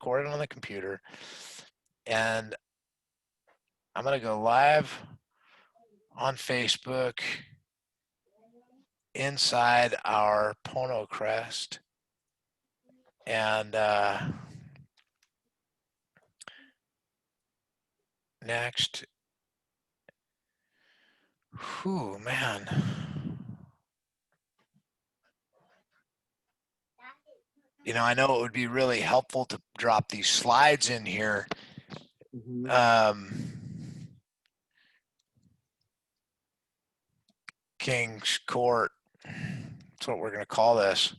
record it on the computer, and I'm going to go live on Facebook inside our Pono Crest. And next, whew, man. You know, I know it would be really helpful to drop these slides in here. King's Court. That's what we're going to call this.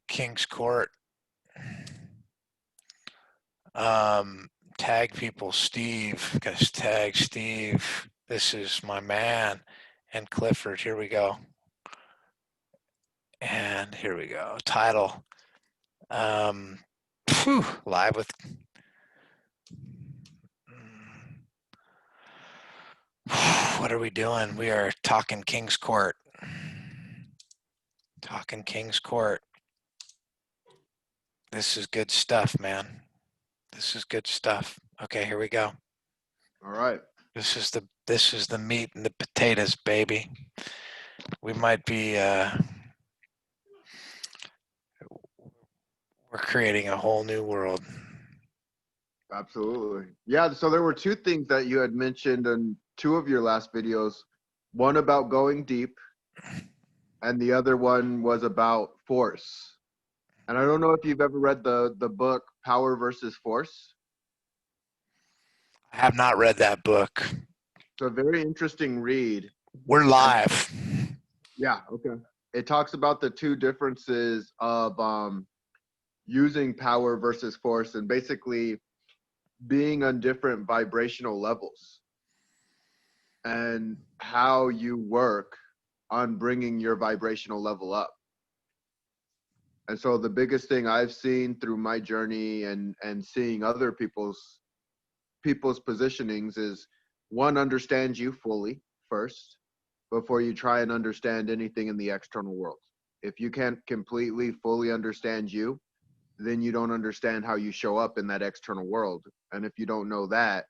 King's Court. Tag people, Steve, because tag Steve. This is my man. And Clifford, here we go. And here we go. Title. Live with. What are we doing? We are talking King's Court. Talking King's Court. This is good stuff, man. This is good stuff. Okay, here we go. All right. This is the meat and the potatoes, baby. We might be we're creating a whole new world. Absolutely. Yeah, so there were two things that you had mentioned in two of your last videos. One about going deep, and the other one was about force. And I don't know if you've ever read the book Power versus Force. I have not read that book. It's a very interesting read. We're live. Yeah, okay. It talks about the two differences of using power versus force, and basically being on different vibrational levels and how you work on bringing your vibrational level up. And so the biggest thing I've seen through my journey and seeing other people's positionings is, one, understand you fully first before you try and understand anything in the external world. If you can't completely fully understand you, then you don't understand how you show up in that external world. And if you don't know that,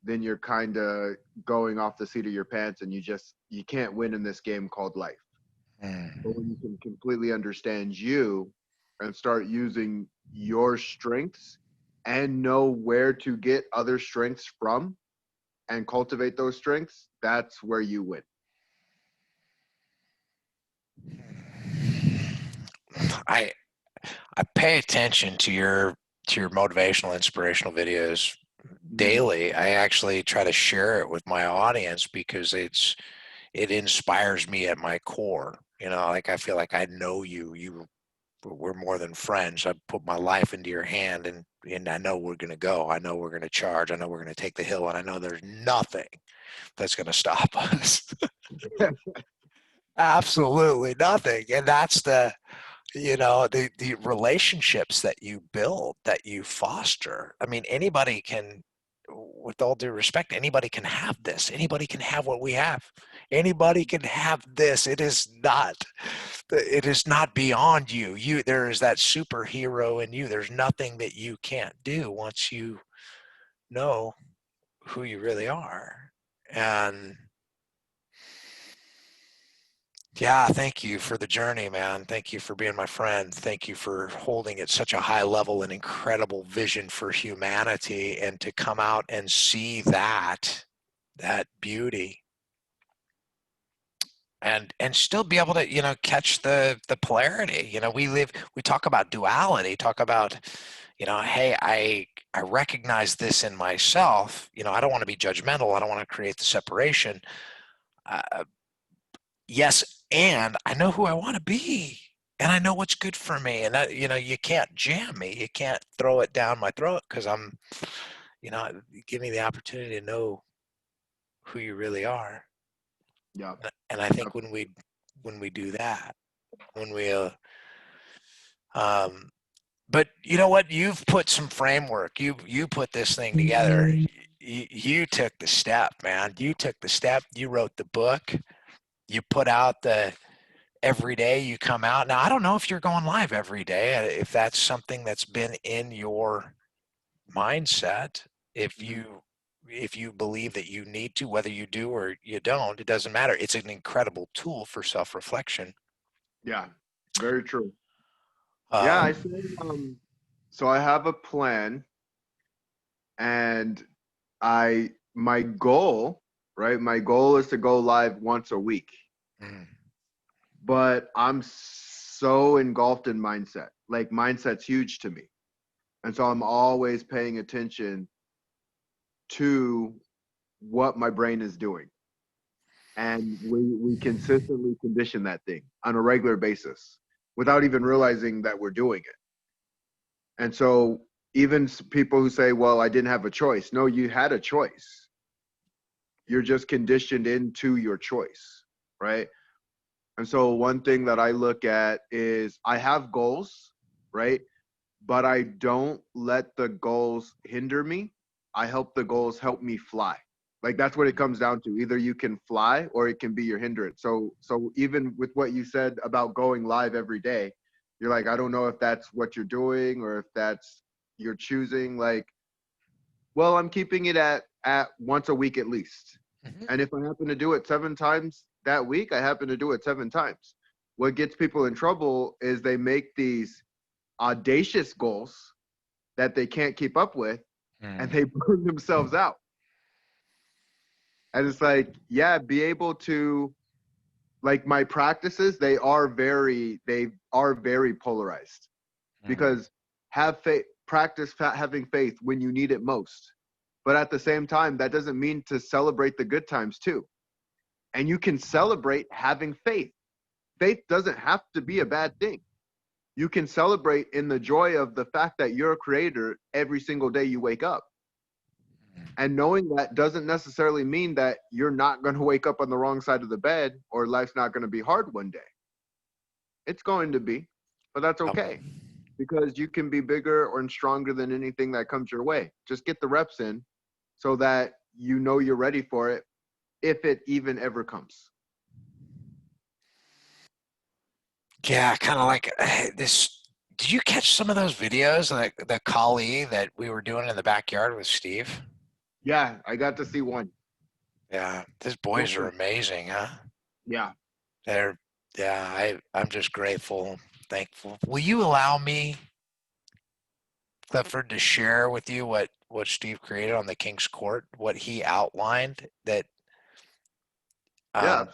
then you're kind of going off the seat of your pants, and you can't win in this game called life. But when you can completely understand you and start using your strengths and know where to get other strengths from and cultivate those strengths, that's where you win. I pay attention to your motivational, inspirational videos daily. I actually try to share it with my audience because it inspires me at my core. You know, like I feel like I know you. We're more than friends. I put my life into your hand, and I know we're going to go. I know we're going to charge. I know we're going to take the hill, and I know there's nothing that's going to stop us. Absolutely nothing. And that's the relationships that you build, that you foster. I mean, anybody can, with all due respect, anybody can have this. Anybody can have what we have. Anybody can have this. It is not beyond you. There is that superhero in you. There's nothing that you can't do once you know who you really are. And yeah, thank you for the journey, man. Thank you for being my friend. Thank you for holding at such a high level an incredible vision for humanity, and to come out and see that beauty, and still be able to, catch the polarity. We talk about duality, talk about, hey, I recognize this in myself. I don't want to be judgmental. I don't want to create the separation. Yes, and I know who I want to be, and I know what's good for me. And that, you can't jam me. You can't throw it down my throat, because I'm, give me the opportunity to know who you really are. Yeah. And I think when we do that, when we, but you know what? You've put some framework. You put this thing together. You took the step, man. You took the step. You wrote the book. You put out every day you come out. Now, I don't know if you're going live every day, if that's something that's been in your mindset, if Mhm. you believe that you need to, whether you do or you don't, it doesn't matter. It's an incredible tool for self-reflection. Yeah, very true. Yeah, I Um, say, so I have a plan, and my goal, right? My goal is to go live once a week, mm, but I'm so engulfed in mindset. Like mindset's huge to me. And so I'm always paying attention to what my brain is doing. And we consistently condition that thing on a regular basis without even realizing that we're doing it. And so even people who say, well, I didn't have a choice. No, you had a choice. You're just conditioned into your choice, right? And so one thing that I look at is I have goals, right? But I don't let the goals hinder me. I help the goals help me fly. Like that's what it comes down to. Either you can fly or it can be your hindrance. So even with what you said about going live every day, you're like, I don't know if that's what you're doing or if that's you're choosing. Like, well, I'm keeping it at once a week at least. mhm, And if I happen to do it 7 times that week, I happen to do it 7 times. What gets people in trouble is they make these audacious goals that they can't keep up with, and mm, they burn themselves out. And it's like, yeah, be able to, like, my practices, they are very polarized, mm, because have faith, practice having faith when you need it most. But at the same time, that doesn't mean to celebrate the good times too. And you can celebrate having faith. Faith doesn't have to be a bad thing. You can celebrate in the joy of the fact that you're a creator every single day you wake up. And knowing that doesn't necessarily mean that you're not going to wake up on the wrong side of the bed or life's not going to be hard one day. It's going to be, but that's yep. okay, because you can be bigger or stronger than anything that comes your way. Just get the reps in so that you know you're ready for it if it even ever comes. Yeah, kind of like this. Did you catch some of those videos, like the Kali that we were doing in the backyard with Steve? Yeah, I got to see one. Yeah, these Real boys are quick. amazing, huh? Yeah. They're, yeah, I'm just grateful, thankful. Will you allow me, Clifford, to share with you what Steve created on the King's Court, what he outlined Yeah,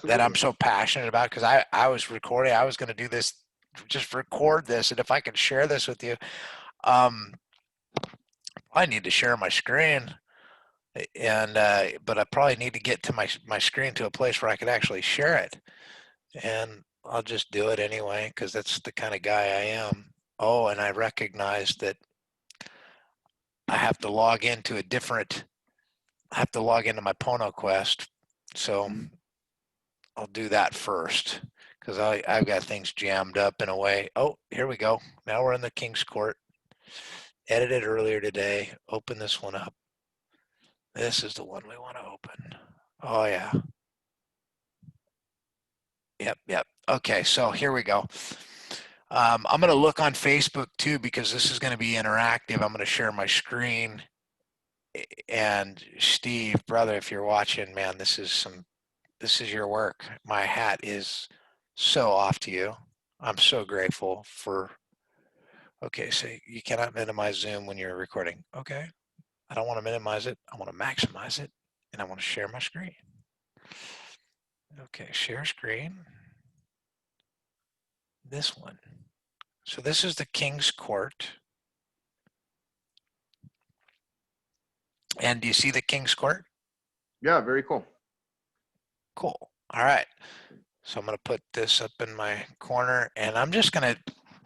that I'm absolutely. so passionate about? Because I was recording, I was going to do this, just record this, and if I could share this with you, um, I need to share my screen, and but I probably need to get to my screen to a place where I could actually share it, and I'll just do it anyway because that's the kind of guy I am. Oh, and I recognize that I have to log into a different. I have to log into my Pono Quest, so Mhm. I'll do that first because I've got things jammed up in a way. Oh, here we go. Now we're in the King's Court. Edited earlier today. Open this one up. This is the one we want to open. Oh yeah. Yep, yep. Okay, so here we go. I'm going to look on Facebook too because this is going to be interactive. I'm going to share my screen. And Steve, brother, if you're watching, man, this is your work. My hat is so off to you. I'm so grateful for. Okay, so you cannot minimize Zoom when you're recording. Okay, I don't want to minimize it. I want to maximize it, and I want to share my screen. Okay, share screen. This one. So this is the King's Court. And do you see the King's Court? Yeah, very cool. Cool. All right. So I'm going to put this up in my corner and I'm just going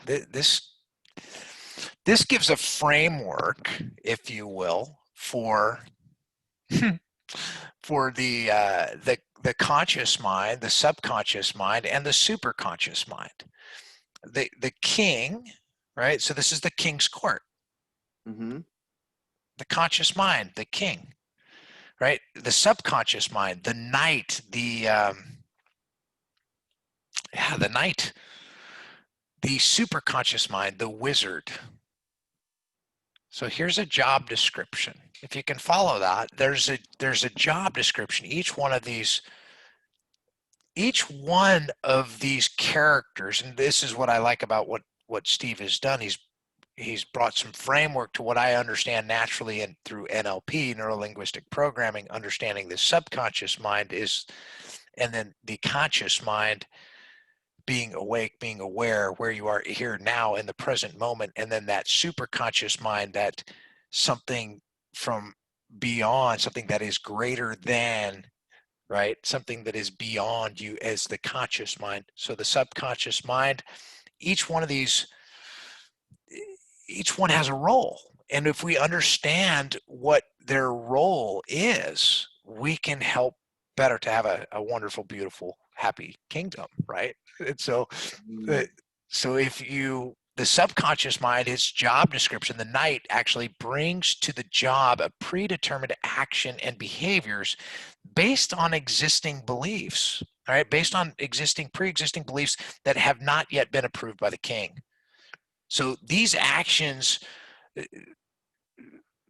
to, this gives a framework, if you will, for the conscious mind, the subconscious mind, and the superconscious mind. The king, right? So this is the king's court, Hmm. the conscious mind, the king, right? The subconscious mind, the knight, the knight, the superconscious mind, the wizard, So here's a job description. If you can follow that, there's a job description. Each one of these characters, and this is what I like about what Steve has done. He's brought some framework to what I understand naturally and through NLP, neuro linguistic programming, understanding the subconscious mind is, and then the conscious mind, being awake, being aware where you are here now in the present moment, and then that super conscious mind, that something from beyond, something that is greater than, right? Something that is beyond you as the conscious mind. So the subconscious mind, each one of these, each one has a role. And if we understand what their role is, we can help better to have a wonderful, beautiful, happy kingdom, right? And so, uh, Mm. so if you, the subconscious mind, its job description, the night actually brings to the job a predetermined action and behaviors based on existing beliefs, all right, based on pre-existing beliefs that have not yet been approved by the king. So these actions,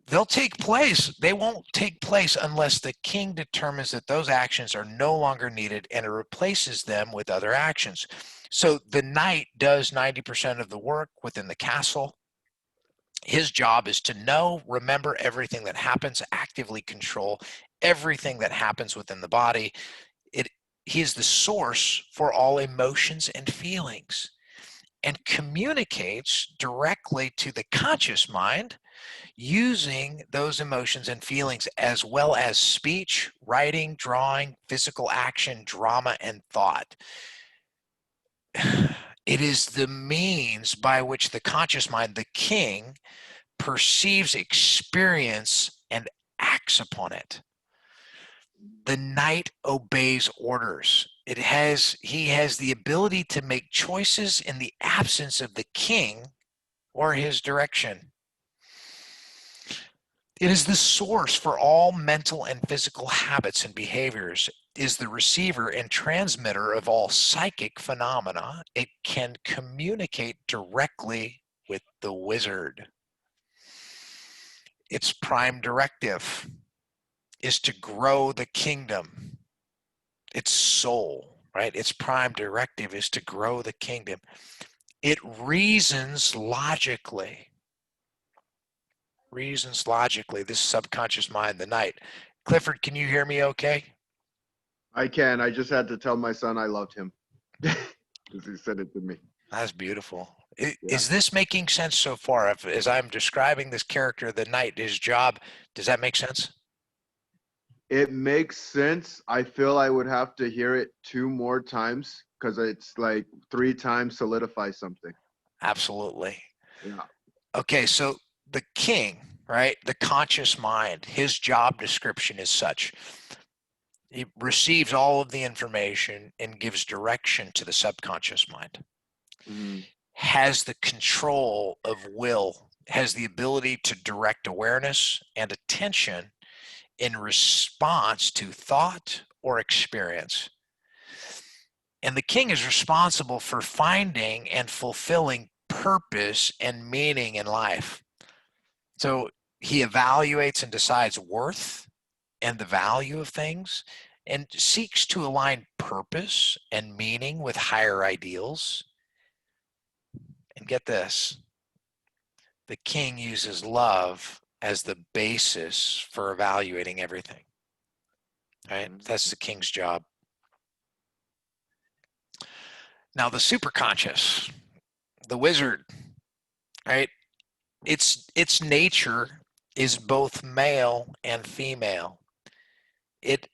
they'll take place. They won't take place unless the king determines that those actions are no longer needed and it replaces them with other actions. So the knight does 90% of the work within the castle. His job is to know, remember everything that happens, actively control everything that happens within the body. It, he is the source for all emotions and feelings and communicates directly to the conscious mind using those emotions and feelings as well as speech, writing, drawing, physical action, drama, and thought. It is the means by which the conscious mind, the king, perceives experience and acts upon it. The knight obeys orders. He has the ability to make choices in the absence of the king or his direction. It is the source for all mental and physical habits and behaviors, is the receiver and transmitter of all psychic phenomena. It can communicate directly with the wizard. Its prime directive is to grow the kingdom. Its soul, right? Its prime directive is to grow the kingdom. It reasons logically. This subconscious mind, the night. Clifford, can you hear me okay? I can. I just had to tell my son I loved him because he said it to me. That's beautiful. Yeah. Is this making sense so far? As I'm describing this character, the knight, his job, does that make sense? It makes sense. I feel I would have to hear it 2 more times because it's like 3 times solidify something. Absolutely. Yeah. Okay, so the king, right? The conscious mind, his job description is such. He receives all of the information and gives direction to the subconscious mind, Mm-hmm. has the control of will, has the ability to direct awareness and attention in response to thought or experience. And the king is responsible for finding and fulfilling purpose and meaning in life. So he evaluates and decides worth and the value of things and seeks to align purpose and meaning with higher ideals. And get this, the king uses love as the basis for evaluating everything. Right? That's the king's job. Now the superconscious, the wizard, right? Its nature is both male and female. It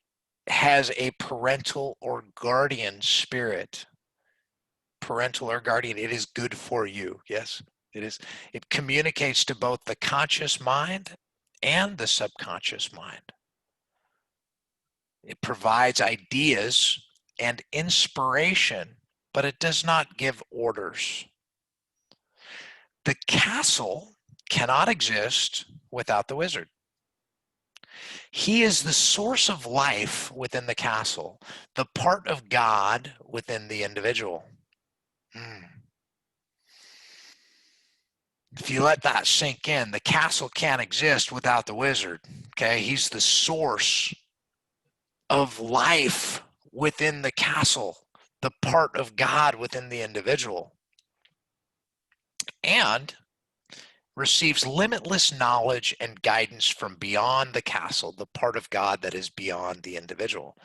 has a parental or guardian spirit. Parental or guardian, it is good for you. Yes, it is. It communicates to both the conscious mind and the subconscious mind. It provides ideas and inspiration, but it does not give orders. The castle cannot exist without the wizard. He is the source of life within the castle, the part of God within the individual. Mm. If you let that sink in, the castle can't exist without the wizard. Okay, he's the source of life within the castle, the part of God within the individual, and receives limitless knowledge and guidance from beyond the castle, the part of God that is beyond the individual.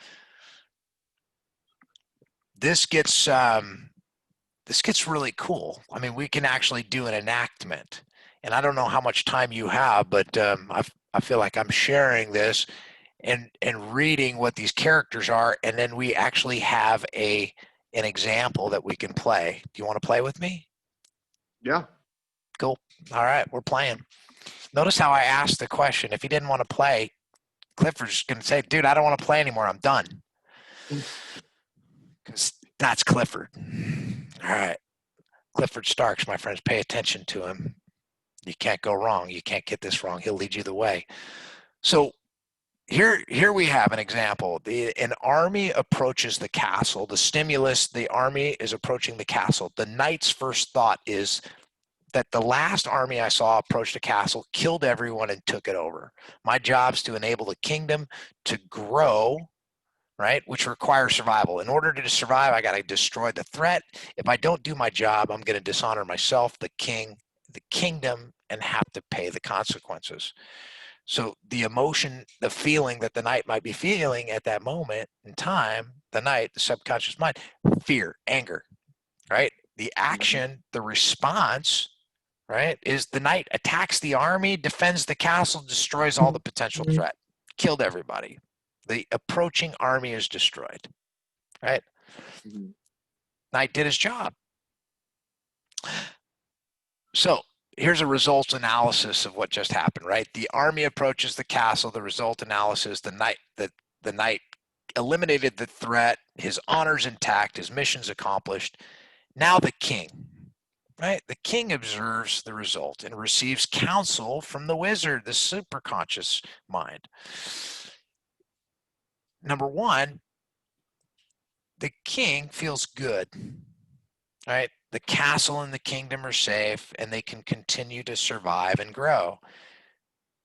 This gets really cool. I mean, we can actually do an enactment, and I don't know how much time you have, but I feel like I'm sharing this and reading what these characters are, and then we actually have an example that we can play. Do you want to play with me? Yeah. Cool. All right, we're playing. Notice how I asked the question. If he didn't want to play, Clifford's going to say, dude, I don't want to play anymore. I'm done. Because that's Clifford. All right. Clifford Starks, my friends, pay attention to him. You can't go wrong. You can't get this wrong. He'll lead you the way. So here we have an example. An army approaches the castle. The stimulus, the army is approaching the castle. The knight's first thought is that the last army I saw approach the castle, killed everyone, and took it over. My job is to enable the kingdom to grow, right, which requires survival. In order to survive, I got to destroy the threat. If I don't do my job, I'm going to dishonor myself, the king, the kingdom, and have to pay the consequences. So the emotion, the feeling that the knight might be feeling at that moment in time, the knight, the subconscious mind, fear, anger, right? The action, the response, right, is the knight attacks the army, defends the castle, destroys all the potential threat, killed everybody. The approaching army is destroyed, right? Mm-hmm. Knight did his job. So here's a results analysis of what just happened, right? The army approaches the castle. The result analysis: the knight eliminated the threat. His honor's intact. His mission's accomplished. Now the king, right? The king observes the result and receives counsel from the wizard, the superconscious mind. Number one, the king feels good, right? The castle and the kingdom are safe, and they can continue to survive and grow.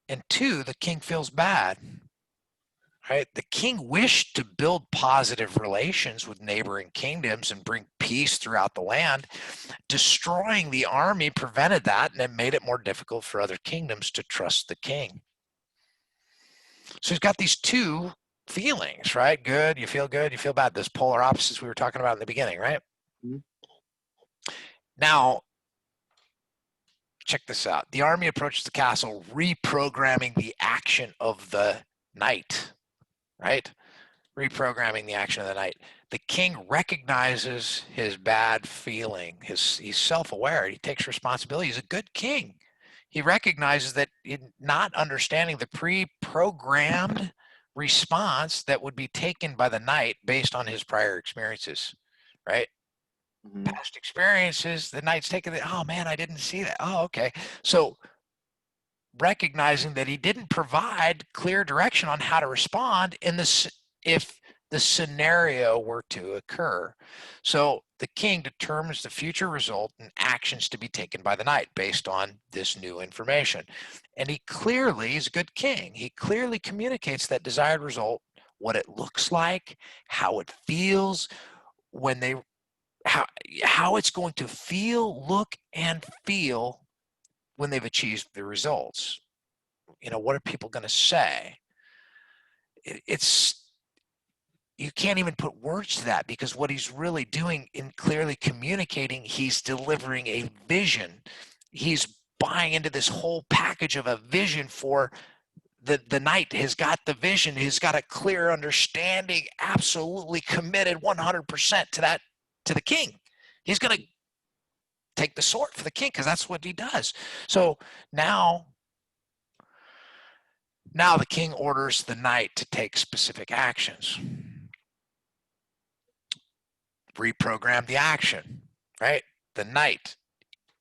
And two, the king feels bad, right? The king wished to build positive relations with neighboring kingdoms and bring peace throughout the land. Destroying the army prevented that, and it made it more difficult for other kingdoms to trust the king. So he's got these two feelings, right? Good, you feel bad. Those polar opposites we were talking about in the beginning, right? Mm-hmm. Now, check this out. The army approaches the castle, reprogramming the action of the knight, right? Reprogramming the action of the knight. The king recognizes his bad feeling. He's self-aware. He takes responsibility. He's a good king. He recognizes that in not understanding the pre-programmed response that would be taken by the knight based on his prior experiences, right? Mm-hmm. Past experiences, the knight's taken it. Oh man, I didn't see that. Oh, okay. So recognizing that he didn't provide clear direction on how to respond in this if the scenario were to occur. So the king determines the future result and actions to be taken by the knight based on this new information. And he clearly is a good king. He clearly communicates that desired result, what it looks like, how it feels, when they how it's going to feel, look, and feel when they've achieved the results. What are people going to say? It's you can't even put words to that, because what he's really doing in clearly communicating, he's delivering a vision. He's buying into this whole package of a vision for the knight. Has got the vision. He's got a clear understanding, absolutely committed 100% to that, to the king. He's going to take the sword for the king because that's what he does. So now the king orders the knight to take specific actions. Reprogram the action, right? The knight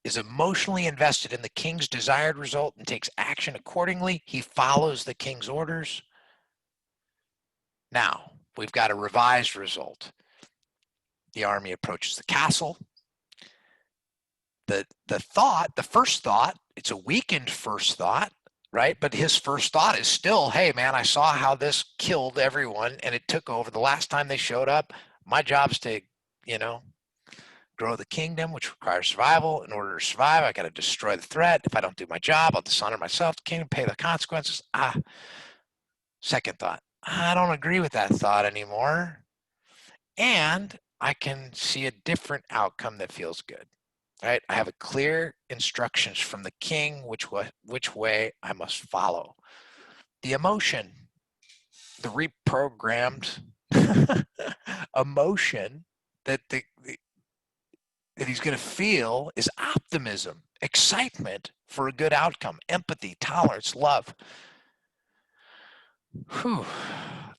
is emotionally invested in the king's desired result and takes action accordingly. He follows the king's orders. Now, we've got a revised result. The army approaches the castle. the first thought, it's a weakened first thought, right? But his first thought is still, hey man, I saw how this killed everyone and it took over. The last time they showed up, my job's to, you know, grow the kingdom, which requires survival. In order to survive, I got to destroy the threat. If I don't do my job, I'll dishonor myself, the kingdom, pay the consequences. Second thought, I don't agree with that thought anymore. And I can see a different outcome that feels good. Right? I have a clear instructions from the king which way I must follow. The emotion, the reprogrammed emotion that that he's going to feel is optimism, excitement for a good outcome, empathy, tolerance, love. Whew.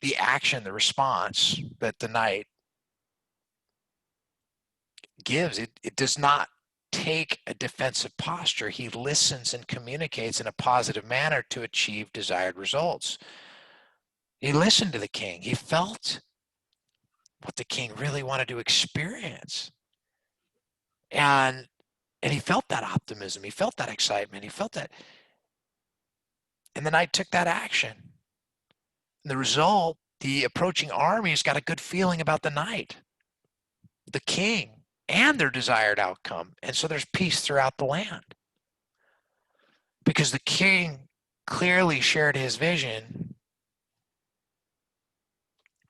The action, the response that the knight gives, it does not take a defensive posture. He listens and communicates in a positive manner to achieve desired results. He listened to the king. He felt what the king really wanted to experience. And he felt that optimism. He felt that excitement. He felt that. And the knight took that action. And the result, the approaching armies got a good feeling about the knight, the king, and their desired outcome. And so there's peace throughout the land. Because the king clearly shared his vision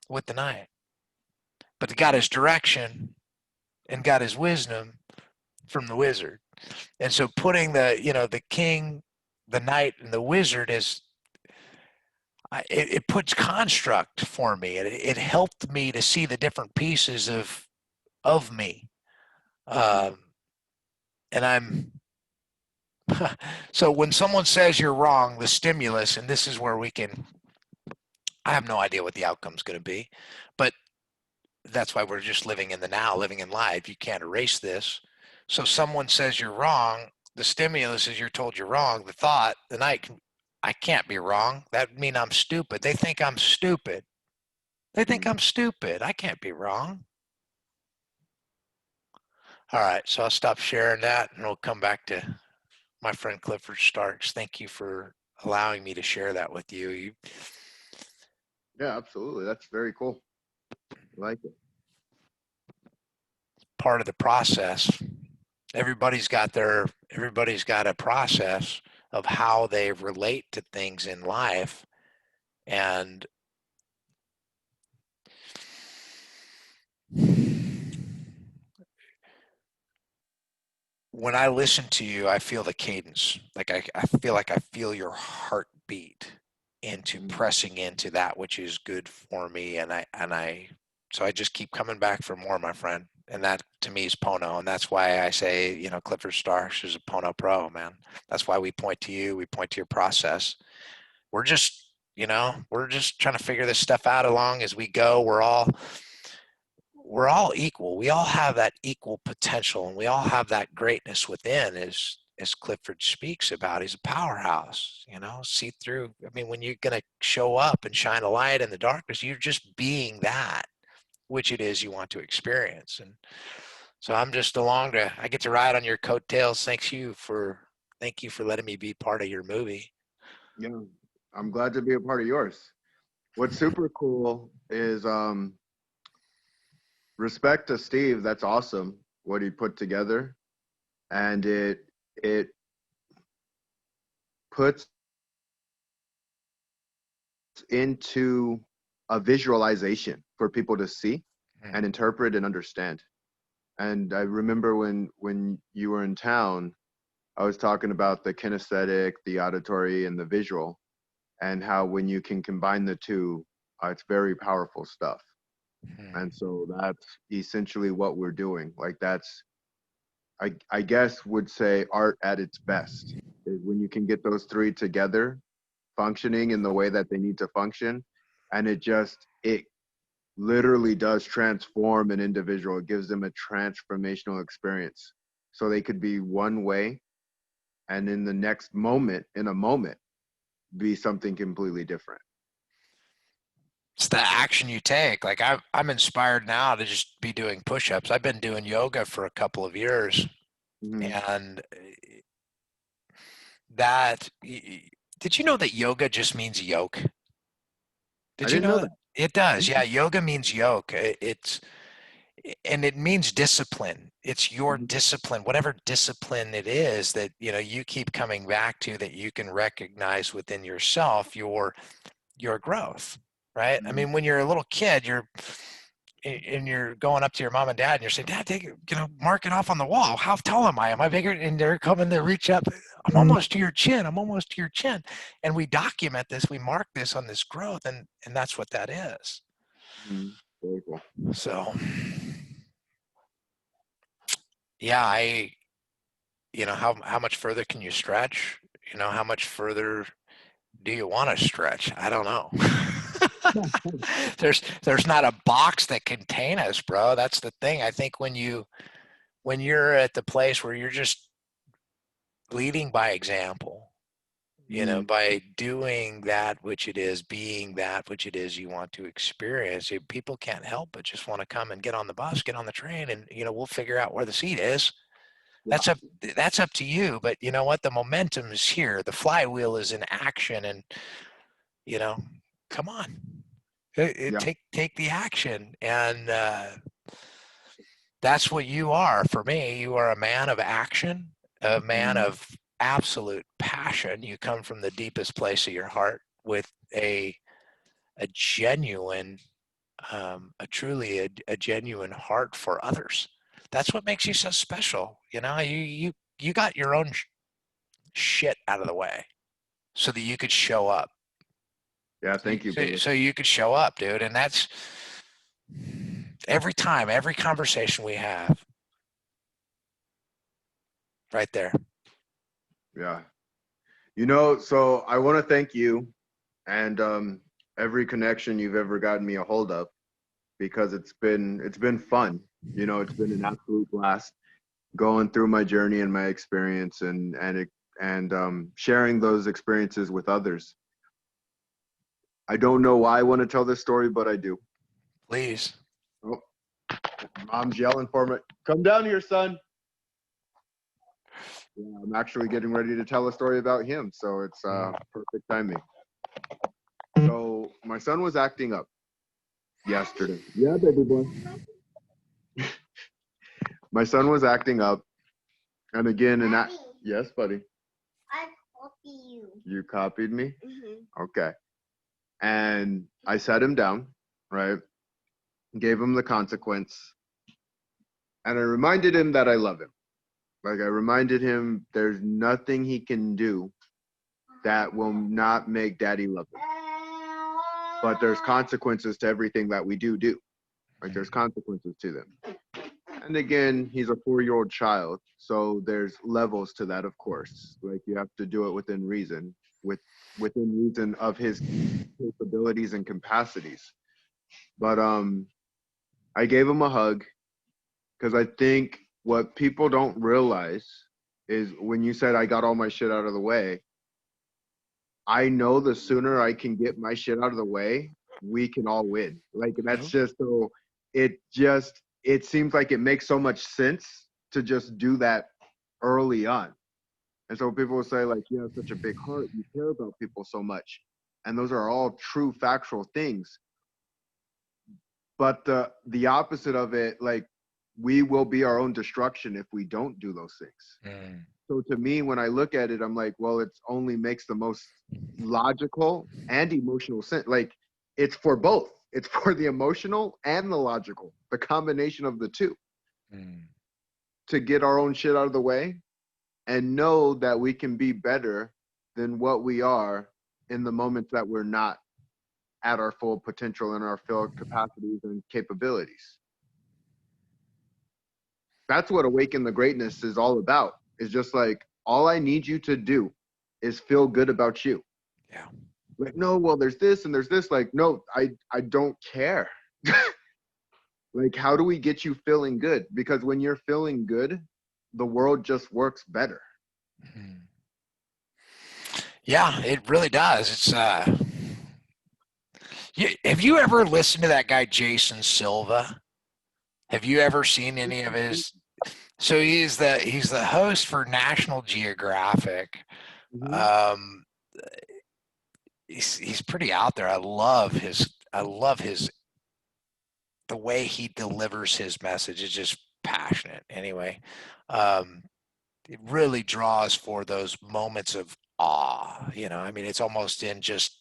with the knight, but got his direction and got his wisdom from the wizard. And so putting the king, the knight, and the wizard is it puts construct for me. It helped me to see the different pieces of me, um, and I'm so when someone says you're wrong, the stimulus, and this is where we can. I have no idea what the outcome's going to be, but that's why we're just living in the now, living in life. You can't erase this. So someone says you're wrong. The stimulus is you're told you're wrong. The thought, the night, I can't be wrong. That would mean I'm stupid. They think I'm stupid. They think I'm stupid. I can't be wrong. All right, so I'll stop sharing that and we'll come back to my friend Clifford Starks. Thank you for allowing me to share that with you. Yeah, absolutely. That's very cool. I like it. Part of the process. Everybody's got a process of how they relate to things in life. And when I listen to you, I feel the cadence. Like I feel like I feel your heartbeat into pressing into that which is good for me. So I just keep coming back for more, my friend. And that to me is Pono. And that's why I say, Clifford Starks is a Pono pro, man. That's why we point to you. We point to your process. We're just, we're just trying to figure this stuff out along as we go. We're all equal. We all have that equal potential, and we all have that greatness within, as Clifford speaks about. He's a powerhouse, see through. I mean, when you're going to show up and shine a light in the darkness, you're just being that which it is you want to experience. And so I'm just I get to ride on your coattails. Thank you for letting me be part of your movie. Yeah, I'm glad to be a part of yours. What's super cool is respect to Steve. That's awesome what he put together, and it puts into a visualization for people to see and interpret and understand. And I remember when you were in town, I was talking about the kinesthetic, the auditory, and the visual, and how when you can combine the two, it's very powerful stuff. And so that's essentially what we're doing. Like that's, I guess would say art at its best is when you can get those three together, functioning in the way that they need to function, and it literally does transform an individual. It gives them a transformational experience. So they could be one way, and in the next moment, in a moment, be something completely different. It's the action you take. Like I'm inspired now to just be doing push-ups. I've been doing yoga for a couple of years, Hmm. And that, did you know that yoga just means yoke? I Did you didn't know know that? that. It does. Yeah, yoga means yoke. It's and it means discipline. It's your Mhm. discipline, whatever discipline it is that you keep coming back to, that you can recognize within yourself your growth, right? I Mhm. mean, when you're a little kid, and you're going up to your mom and dad and you're saying, Dad, take it, mark it off on the wall. How tall am I? Am I bigger? And they're coming to reach up. I'm almost to your chin. I'm almost to your chin. And we document this, we mark this on this growth, and that's what that is. Mhm. Very cool. So yeah, how much further can you stretch? How much further do you want to stretch? I don't know. There's not a box that contain us, bro. That's the thing. I think when you're at the place where you're just leading by example, Mhm. by doing that which it is, being that which it is you want to experience, people can't help but just want to come and get on the bus, get on the train, and we'll figure out where the seat is. Yeah. That's up to you. But you know what? The momentum is here. The flywheel is in action, and you know, come on, Yeah. take the action, and that's what you are for me. You are a man of action, a man Mhm. of absolute passion. You come from the deepest place of your heart with a genuine, a genuine heart for others. That's what makes you so special. You got your own shit out of the way so that you could show up. Yeah. Thank you, brother. So you could show up, dude. And that's every time, every conversation we have, right there. Yeah. So I want to thank you and every connection you've ever gotten me a hold of because it's been fun. It's been an absolute blast going through my journey and my experience and sharing those experiences with others. I don't know why I want to tell this story, but I do. Please. Oh, mom's yelling for me. Come down here, son. Yeah, I'm actually getting ready to tell a story about him, so it's perfect timing. So my son was acting up yesterday. Yeah, baby boy. My son was acting up, and again, and that. Yes, buddy. I copy you. You copied me? Okay. And I sat him down, right? Gave him the consequence, and I reminded him that I love him. Like I reminded him there's nothing he can do that will not make daddy love him. But there's consequences to everything that we do. Like there's consequences to them. And again, he's a 4-year-old child, so there's levels to that, of course. Like you have to do it within reason, within reason of his capabilities and capacities. But I gave him a hug because I think what people don't realize is when you said I got all my shit out of the way, I know the sooner I can get my shit out of the way, we can all win. Like that's Yep. just so it seems like it makes so much sense to just do that early on. And so people will say, like, you have such a big heart, you care about people so much. And those are all true factual things. But the opposite of it, like we will be our own destruction if we don't do those things. Mm. So to me, when I look at it, I'm like, well, it only makes the most logical and emotional sense. Like it's for both. It's for the emotional and the logical, the combination of the two, Mm. to get our own shit out of the way and know that we can be better than what we are in the moments that we're not at our full potential and our full capacities and capabilities. That's what Awaken the Greatness is all about. It's just like all I need you to do is feel good about you. Yeah. Like, no, well, there's this and there's this. Like, no, I don't care. Like, how do we get you feeling good? Because when you're feeling good, the world just works better. Mm. Yeah, it really does. Have you ever listened to that guy Jason Silva? Have you ever seen any of his? So he's the host for National Geographic. Mm-hmm. Um, he's pretty out there. I love his the way he delivers his message is just passionate. Anyway, um, it really draws for those moments of awe. I mean, it's almost in just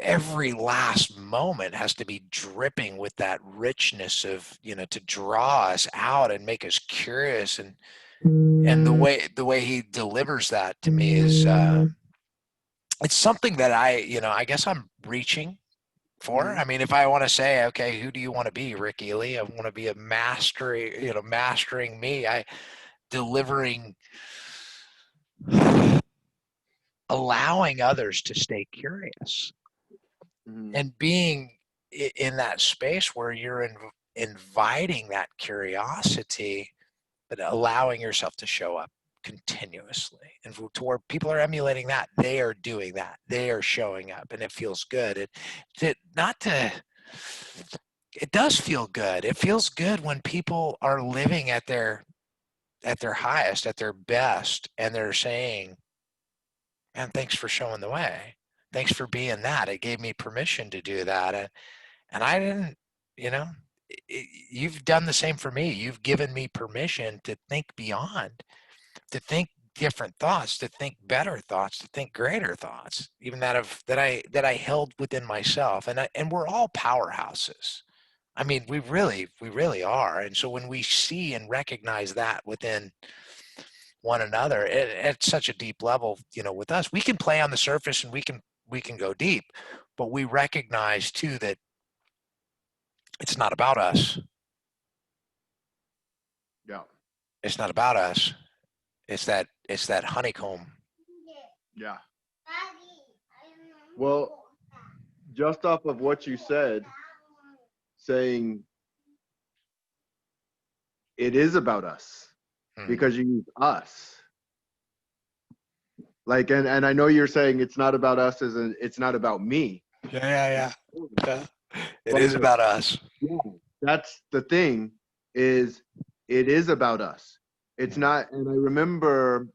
every last moment has to be dripping with that richness of to draw us out and make us curious, and the way he delivers that to me is it's something that I guess I'm reaching for. Mm-hmm. I mean, if I want to say, okay, who do you want to be, Rick Ely? I want to be a mastering me. I delivering, allowing others to stay curious Mm-hmm. and being in that space where you're inviting that curiosity, but allowing yourself to show up continuously, and to where people are emulating that, they are doing that, they are showing up, and it feels good. It does feel good. It feels good when people are living at their highest, at their best, and they're saying, man, thanks for showing the way, thanks for being that, it gave me permission to do that. And I didn't, you know, you've done the same for me. You've given me permission to think beyond, to think different thoughts, to think better thoughts, to think greater thoughts, even that I held within myself. And we're all powerhouses. I mean, we really are. And so when we see and recognize that within one another at such a deep level, with us, we can play on the surface and we can go deep, but we recognize too that it's not about us. Yeah. It's not about us. It's that honeycomb. Yeah. Well, just off of what you said, saying it is about us Hmm. because you use us. Like, and I know you're saying it's not about us as in it's not about me. Yeah, yeah, yeah. It But is about us. yeah, that's the thing is it is about us. It's Hmm. not, and I remember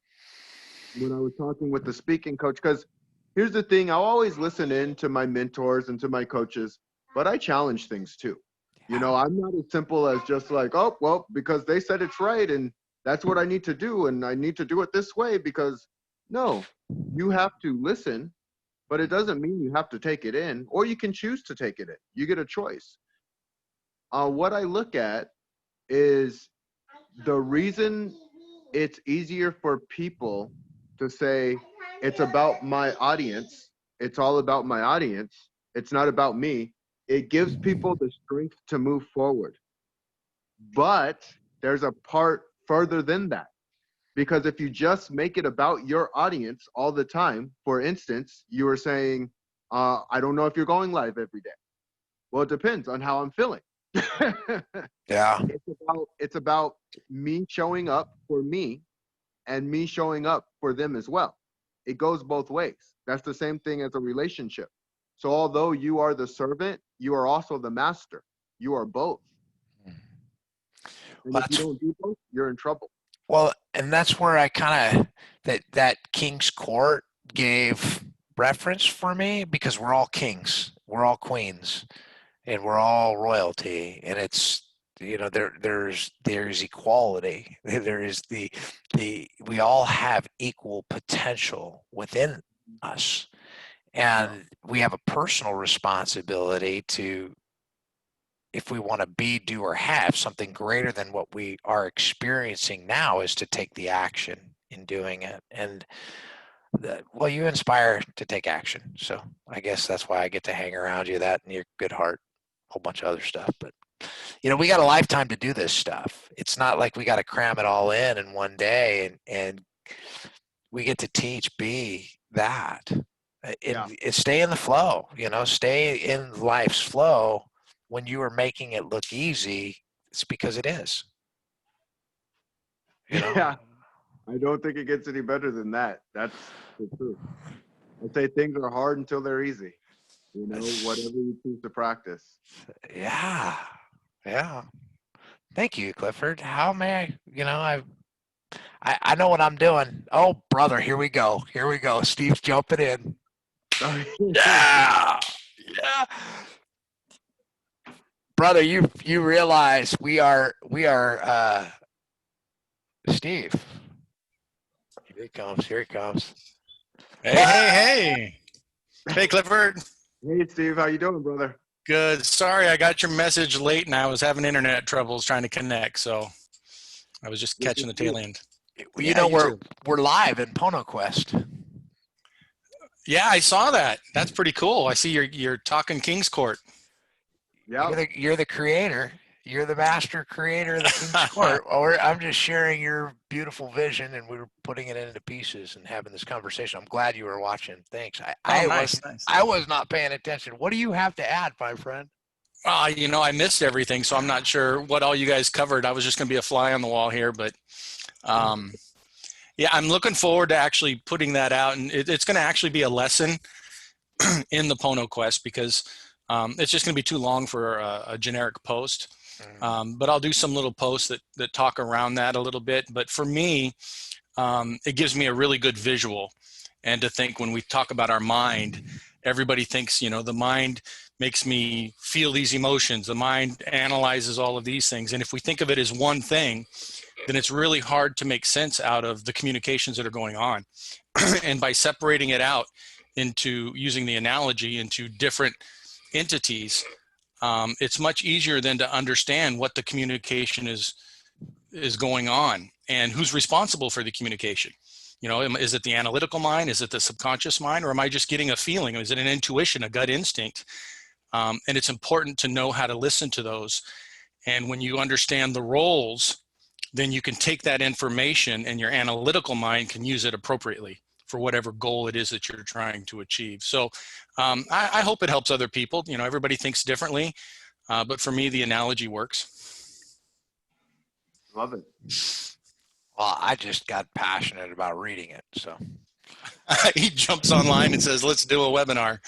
when I was talking with the speaking coach, because here's the thing, I'll always listen in to my mentors and to my coaches, but I challenge things too. Yeah. I'm not as simple as just like, oh, well, because they said it's right and that's what I need to do, and I need to do it this way because no, you have to listen, but it doesn't mean you have to take it in, or you can choose to take it in. You get a choice. What I look at is the reason it's easier for people to say it's about my audience, it's all about my audience, it's not about me. It gives people the strength to move forward. But there's a part further than that. Because if you just make it about your audience all the time, for instance, you were saying, I don't know if you're going live every day. Well, it depends on how I'm feeling. Yeah. It's about me showing up for me and me showing up for them as well. It goes both ways. That's the same thing as a relationship. So although you are the servant, you are also the master. You are both. And Well, if you don't do both, you're in trouble. and that's where I kind of that King's Court gave reference for me, because we're all kings, we're all queens, and we're all royalty, and it's there's equality. There is the we all have equal potential within us, Yeah. and we have a personal responsibility to, if we want to be, do, or have something greater than what we are experiencing now, is to take the action in doing it. And well, you inspire to take action. So I guess that's why I get to hang around you, that and your good heart, a whole bunch of other stuff. But we got a lifetime to do this stuff. It's not like we got to cram it all in one day, and we get to teach, be that, Yeah. and stay in the flow, stay in life's flow. When you are making it look easy, it's because it is, you know Yeah. I don't think it gets any better than that. That's the truth. I say things are hard until they're easy. Whatever it's, you choose to practice. yeah, yeah. Thank you, Clifford. How may I, I know what I'm doing. Oh, brother, here we go. Here we go. Steve's jumping in. Yeah. Yeah. Brother, you realize we are Steve. Here he comes. Here he comes. Hey, hey, hey. Hey, Clifford. Hey, Steve, how you doing, brother? Good. Sorry, I got your message late and I was having internet troubles trying to connect, so I was just Good catching to the see you. tail end. Well, Yeah, you too. we're live in PonoQuest. Yeah, I saw that. That's pretty cool. I see you're talking King's Court. Yep. You're the creator. You're the master creator of the King's Court. Or I'm just sharing your beautiful vision, and we were putting it into pieces and having this conversation. I'm glad you were watching. Thanks. Oh, nice, nice. I was not paying attention. What do you have to add, my friend? I missed everything, so I'm not sure what all you guys covered. I was just going to be a fly on the wall here, but um, yeah, I'm looking forward to actually putting that out, and it's going to actually be a lesson in the Pono Quest because it's just going to be too long for a generic post. But I'll do some little posts that talk around that a little bit. But for me, it gives me a really good visual. And to think when we talk about our mind, everybody thinks, the mind makes me feel these emotions. The mind analyzes all of these things. And if we think of it as one thing, then it's really hard to make sense out of the communications that are going on. And by separating it out into using the analogy into different entities, it's much easier then to understand what the communication is going on and who's responsible for the communication. Is it the analytical mind? Is it the subconscious mind? Or am I just getting a feeling? Is it an intuition, a gut instinct? And it's important to know how to listen to those. And when you understand the roles, then you can take that information and your analytical mind can use it appropriately for whatever goal it is that you're trying to achieve. So I hope it helps other people. Everybody thinks differently, but for me, the analogy works. Love it. Well, I just got passionate about reading it, so He jumps online and says, let's do a webinar.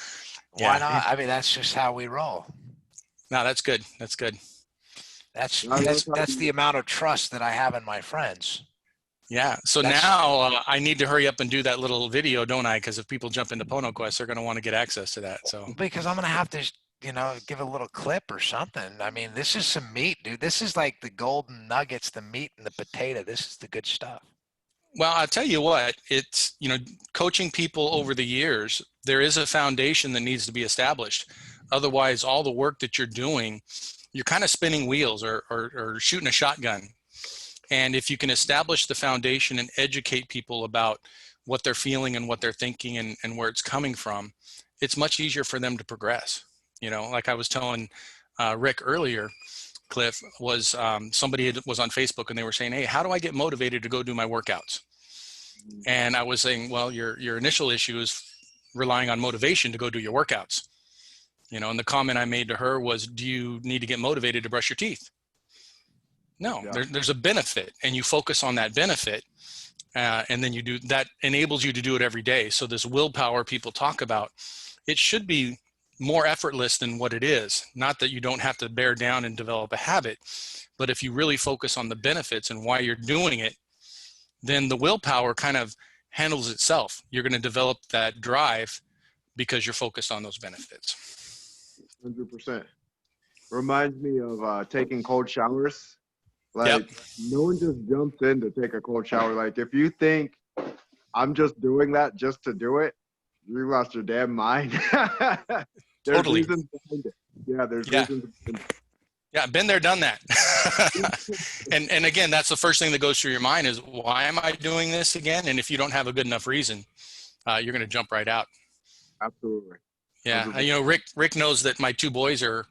why not? I mean, that's just how we roll. No, that's good. That's good. That's the amount of trust that I have in my friends. Yeah. So now I need to hurry up and do that little video, don't I? Because if people jump into PonoQuest, they're going to want to get access to that. So because I'm going to have to, give a little clip or something. I mean, this is some meat, dude. This is like the golden nuggets, the meat and the potato. This is the good stuff. Well, I'll tell you what, it's, coaching people over the years, there is a foundation that needs to be established. Otherwise, all the work that you're doing, you're kind of spinning wheels or shooting a shotgun. And if you can establish the foundation and educate people about what they're feeling and what they're thinking and where it's coming from, it's much easier for them to progress. Like I was telling Rick earlier, Cliff, was somebody was on Facebook and they were saying, hey, how do I get motivated to go do my workouts? And I was saying, well, your initial issue is relying on motivation to go do your workouts. And the comment I made to her was, do you need to get motivated to brush your teeth? No, there's a benefit and you focus on that benefit. And then you do that enables you to do it every day. So this willpower people talk about, it should be more effortless than what it is. Not that you don't have to bear down and develop a habit, but if you really focus on the benefits and why you're doing it, then the willpower kind of handles itself. You're going to develop that drive because you're focused on those benefits. 100%. Reminds me of taking cold showers. Like, no one just jumps in to take a cold shower. Like, if you think I'm just doing that just to do it, you lost your damn mind. There's Totally. reasons behind it. Yeah, there's reasons behind it. Yeah, been there, done that. and again, that's the first thing that goes through your mind is, why am I doing this again? And if you don't have a good enough reason, you're going to jump right out. Absolutely. Yeah, Rick knows that my two boys are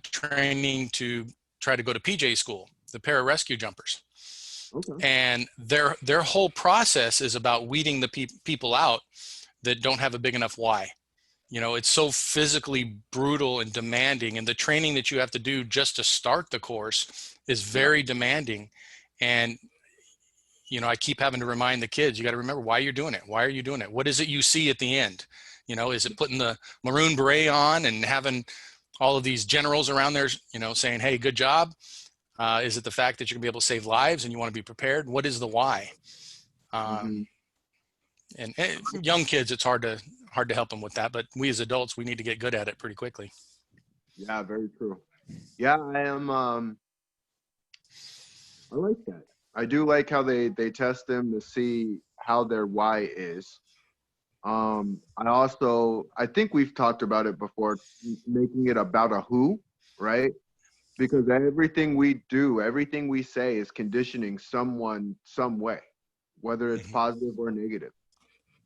training to try to go to PJ school, the pararescue jumpers. Okay. And their whole process is about weeding the people out that don't have a big enough why. It's so physically brutal and demanding, and the training that you have to do just to start the course is very demanding. And I keep having to remind the kids, you got to remember why you're doing it. Why are you doing it? What is it you see at the end? Is it putting the maroon beret on and having all of these generals around there, saying, hey, good job? Is it the fact that you're gonna be able to save lives and you want to be prepared? What is the why? Hmm. And young kids, it's hard to help them with that, but we as adults, we need to get good at it pretty quickly. Yeah, very true. Yeah, I am. I like that. I do like how they test them to see how their why is. I think we've talked about it before, making it about a who, right? Because everything we do, everything we say is conditioning someone some way, whether it's Mhm. positive or negative.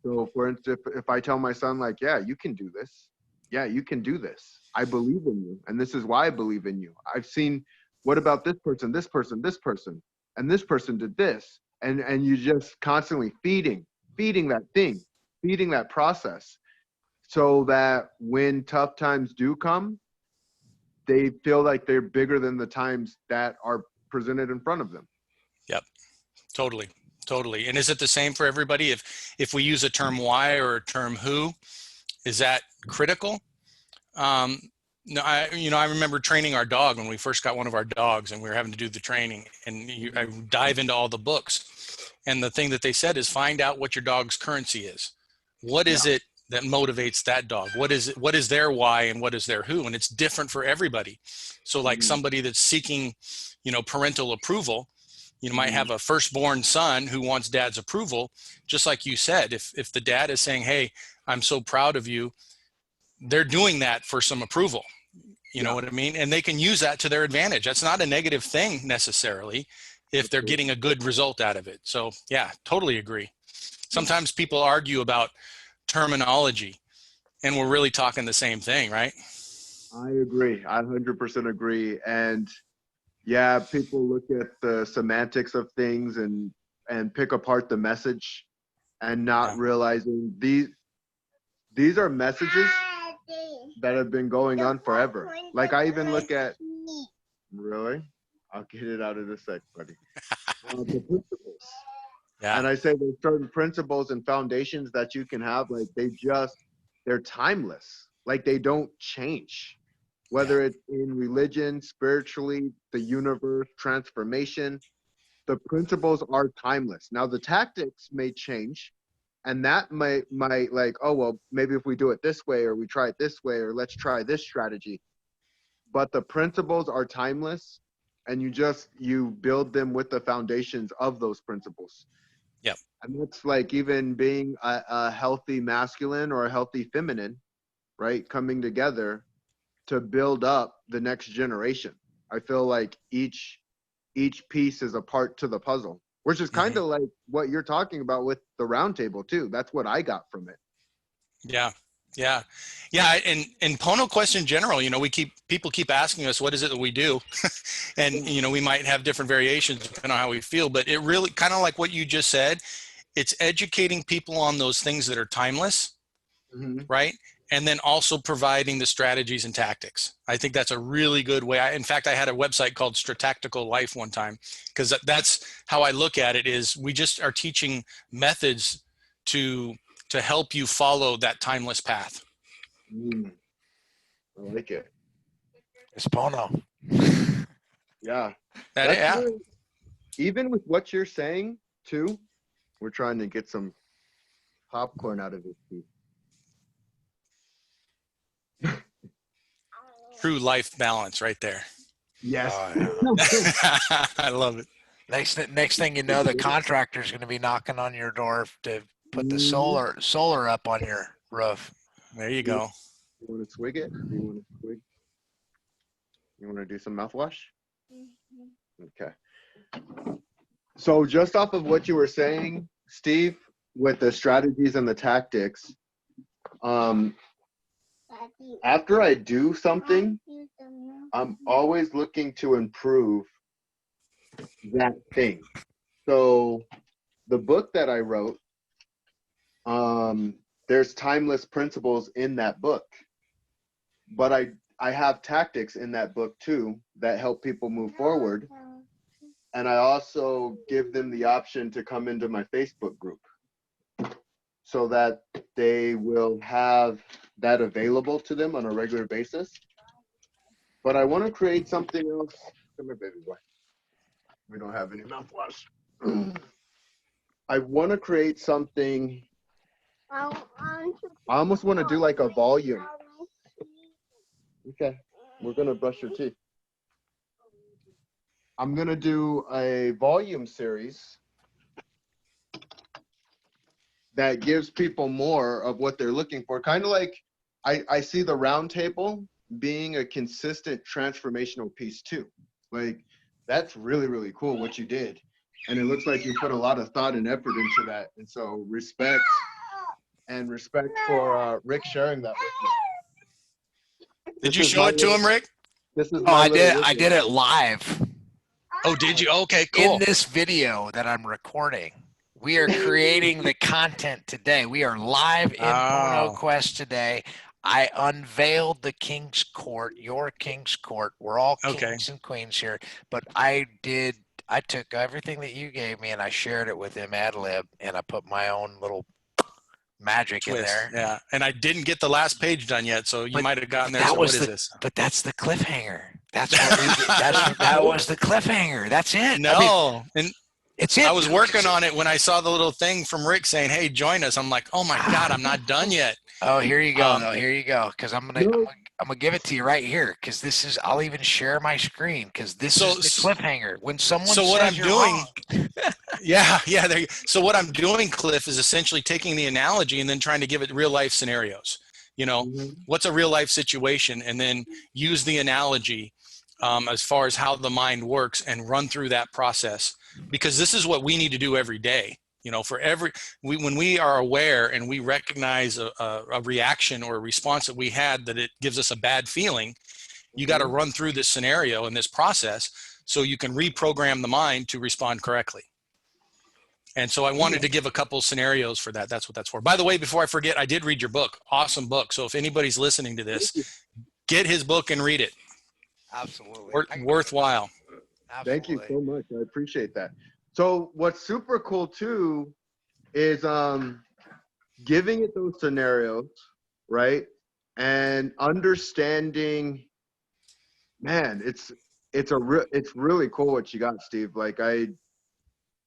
So for instance, if I tell my son like, yeah, you can do this. Yeah, you can do this. I believe in you. And this is why I believe in you. I've seen, what about this person, this person, this person, and this person did this. And you just constantly feeding that thing, feeding that process so that when tough times do come, they feel like they're bigger than the times that are presented in front of them. Yep, totally, totally. And is it the same for everybody? If we use a term why or a term who, is that critical? Um, no, I remember training our dog when we first got one of our dogs, and we were having to do the training. And I dive into all the books, and the thing that they said is find out what your dog's currency is. What Yeah. is it that motivates that dog? What is it? What is their why and what is their who? And it's different for everybody. So, like Mhm. somebody that's seeking, parental approval, might Mhm. have a firstborn son who wants dad's approval. Just like you said, if the dad is saying, "Hey, I'm so proud of you," they're doing that for some approval. You know Yeah. what I mean? And they can use that to their advantage. That's not a negative thing necessarily if they're getting Absolutely. a good result out of it. So, yeah, totally agree. Sometimes people argue about terminology, and we're really talking the same thing, right? I agree. I 100% agree. And yeah, people look at the semantics of things and pick apart the message and not Yeah. realizing these are messages that have been going on forever. Like I even look at really, I'll get it out in a sec, buddy. The principles, Yeah. and I say there's certain principles and foundations that you can have. Like they're timeless. Like they don't change. Yeah. Whether it's in religion, spiritually, the universe, transformation, the principles are timeless. Now the tactics may change, and that might like, oh well, maybe if we do it this way or we try it this way or let's try this strategy. But the principles are timeless, and you build them with the foundations of those principles. Yep. And that's like even being a healthy masculine or a healthy feminine, right? Coming together to build up the next generation. I feel like each piece is a part to the puzzle, which is kind Hmm. of like what you're talking about with the round table too. That's what I got from it. Yeah. Yeah. Yeah. And Pono Quest in general, people keep asking us, what is it that we do? And, Yeah. we might have different variations depending on how we feel, but it really kind of like what you just said, it's educating people on those things that are timeless, Hmm. right? And then also providing the strategies and tactics. I think that's a really good way. In fact, I had a website called Stratactical Life one time because that's how I look at it is we just are teaching methods to help you follow that timeless path. Mm, I like it. It's Pono. Yeah. That, That's yeah. where, even with what you're saying too, we're trying to get some popcorn out of this piece. True life balance right there. Yes. Oh yeah. I love it. Next thing you know, the contractor's going to be knocking on your door to put the Mhm. solar up on your roof. There you You, go. you want to swig it? Do you want to swig? You want to do some mouthwash? Okay. So just off of what you were saying, Steve, with the strategies and the tactics, um, after I do something, I'm always looking to improve that thing. So the book that I wrote, there's timeless principles in that book, but I have tactics in that book too that help people move forward. And I also give them the option to come into my Facebook group so that they will have that available to them on a regular basis. But I want to create something else. Come here, baby boy. We don't have any mouthwash. I want to create something. I almost want to do like a volume. Okay, we're gonna brush your teeth. I'm gonna do a volume series that gives people more of what they're looking for. Kind of like I see the round table being a consistent transformational piece too. Like that's really, really cool what you did. And it looks like you put a lot of thought and effort into that. And so respect for Rick sharing that with me. Did you show it to him, Rick? This is Oh, my I did it live. Oh, did you? Okay, In cool. this video that I'm recording. We are creating the content today. We are live in Bruno Quest today. I unveiled the King's Court, your King's Court. We're all kings and queens here, but I took everything that you gave me and I shared it with him ad lib, and I put my own little magic in there. Yeah, and I didn't get the last page done yet, so you might have gotten there. So what is this? But that's the cliffhanger. That's what we did. That was the cliffhanger. That's it. No, I mean, and it's it. I was working on it when I saw the little thing from Rick saying, "Hey, join us." I'm like, "Oh my God, I'm not done yet." Oh, here you go. Here you go. Because I'm gonna give it to you right here. Because this is. I'll even share my screen. Because this is the cliffhanger. When someone says you're wrong. Yeah. So what I'm doing, Cliff, is essentially taking the analogy and then trying to give it real life scenarios. You know, what's a real life situation, and then use the analogy as far as how the mind works and run through that process. Because this is what we need to do every day. You know, when we are aware and we recognize a reaction or a response that we had that it gives us a bad feeling, you got to run through this scenario and this process so you can reprogram the mind to respond correctly. And so I wanted to give a couple scenarios for that. That's what that's for. By the way, before I forget, I did read your book. Awesome book. So if anybody's listening to this, get his book and read it. Absolutely. Worthwhile. Absolutely. Thank you so much. I appreciate that. So what's super cool too is giving it those scenarios, right? And understanding, man, it's really cool what you got, Steve. Like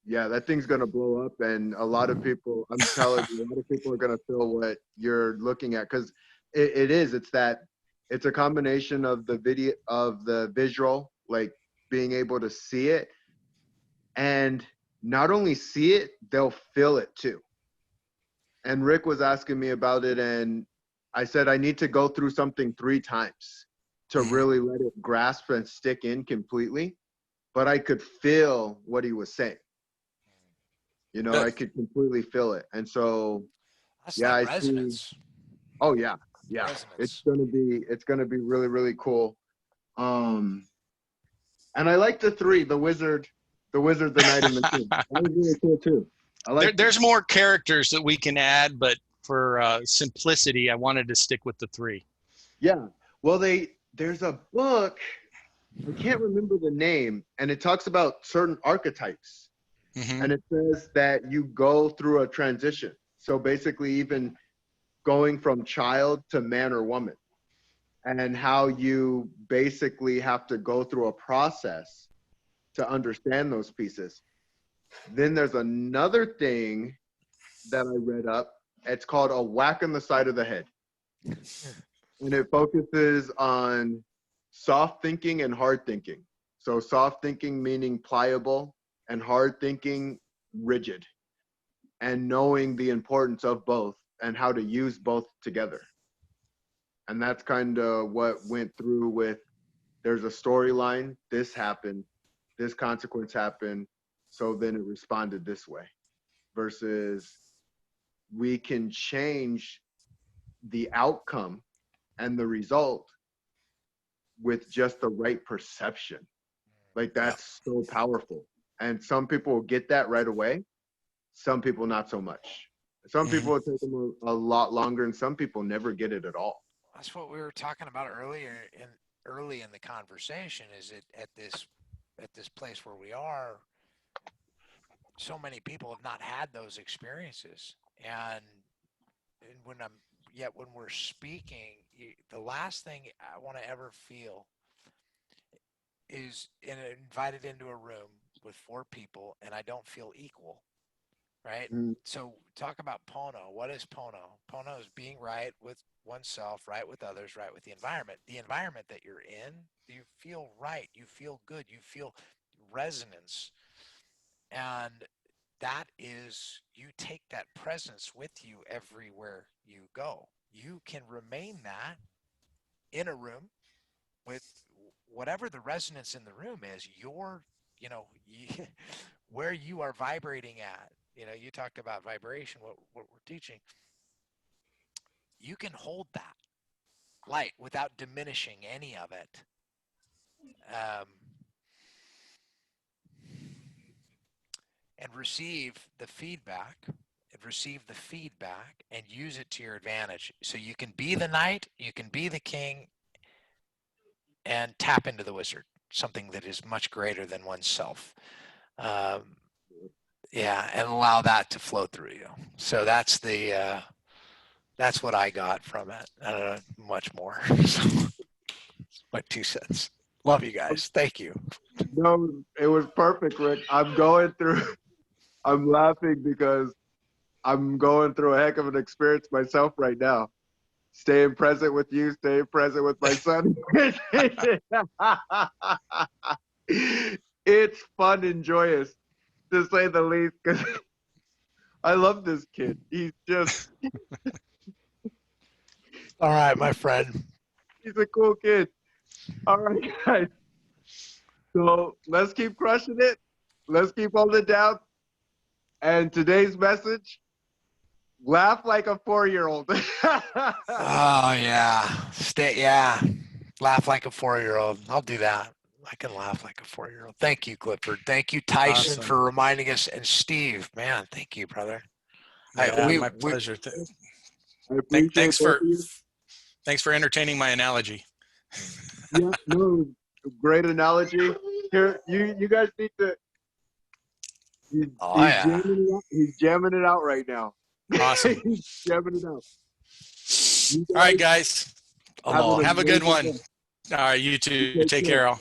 yeah, that thing's gonna blow up, and a lot of people, I'm telling you, a lot of people are gonna feel what you're looking at, because it's a combination of the video, of the visual, like being able to see it, and not only see it, they'll feel it too. And Rick was asking me about it, and I said I need to go through something 3 times to really let it grasp and stick in completely. But I could feel what he was saying. You know, I could completely feel it. And so, that's yeah, like I resonance. see. Oh yeah, yeah. Resonance. It's gonna be really, really cool. And I like the 3, the wizard, the knight, and the king. That was really cool too. There's more characters that we can add, but for simplicity, I wanted to stick with the 3. Yeah. Well, there's a book, I can't remember the name, and it talks about certain archetypes. And it says that you go through a transition. So basically, even going from child to man or woman, and how you basically have to go through a process to understand those pieces. Then there's another thing that I read up. It's called A Whack on the Side of the Head. And it focuses on soft thinking and hard thinking. So soft thinking meaning pliable, and hard thinking rigid. And knowing the importance of both and how to use both together. And that's kind of what went through with, there's a storyline, this happened, this consequence happened, so then it responded this way. Versus we can change the outcome and the result with just the right perception. Like that's so powerful. And some people will get that right away. Some people not so much. Some people will take them a lot longer, and some people never get it at all. That's what we were talking about early in the conversation. Is it at this place where we are? So many people have not had those experiences, and when we're speaking, the last thing I want to ever feel is invited into a room with 4 people and I don't feel equal, right? Mm. So talk about Pono. What is Pono? Pono is being right with oneself, right with others, right with the environment. The environment that you're in, you feel right, you feel good, you feel resonance. And that is, you take that presence with you everywhere you go. You can remain that in a room with whatever the resonance in the room is, you know, where you are vibrating at. You know, you talked about vibration, what we're teaching. You can hold that light without diminishing any of it. Um, and receive the feedback and use it to your advantage. So you can be the knight, you can be the king, and tap into the wizard, something that is much greater than oneself. Yeah, and allow that to flow through you. So that's what I got from it. I don't know much more. So, my 2 cents. Love you guys. Thank you. No, it was perfect, Rick. I'm laughing because I'm going through a heck of an experience myself right now. Staying present with you, staying present with my son. It's fun and joyous, to say the least, because I love this kid. He's All right, my friend. he's a cool kid. All right, guys. So let's keep crushing it. Let's keep holding it down. And today's message, laugh like a 4-year-old. Oh yeah. Yeah. Laugh like a 4-year-old. I'll do that. I can laugh like a 4-year-old. Thank you, Clifford. Thank you, Tyson, Awesome. for reminding us. And Steve, man, thank you, brother. Yeah, my pleasure. I appreciate both of you. Thanks for entertaining my analogy. Yeah, no, great analogy. Here, you guys need to. He's jamming it out right now. Awesome. He's jamming it out. All right, guys. Have Have a good one. day. All right, you too. Take Take care. care, all.